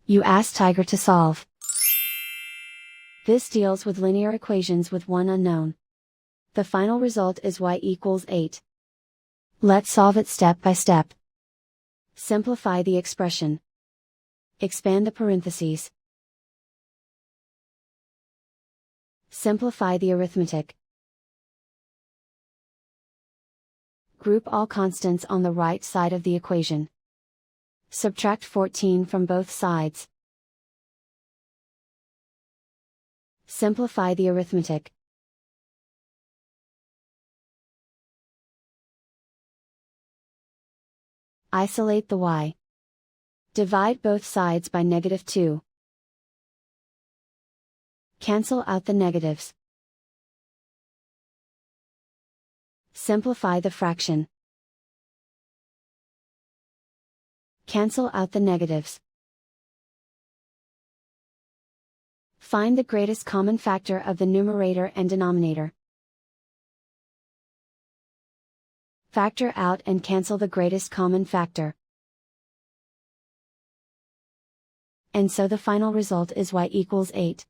You ask Tiger to solve. This deals with linear equations with one unknown. The final result is y equals 8. Let's solve it step by step. Simplify the expression. Expand the parentheses. Simplify the arithmetic. Group all constants on the right side of the equation. Subtract 14 from both sides. Simplify the arithmetic. Isolate the y. Divide both sides by -2. Cancel out the negatives. Simplify the fraction. Cancel out the negatives. Find the greatest common factor of the numerator and denominator. Factor out and cancel the greatest common factor. And so the final result is y equals 8.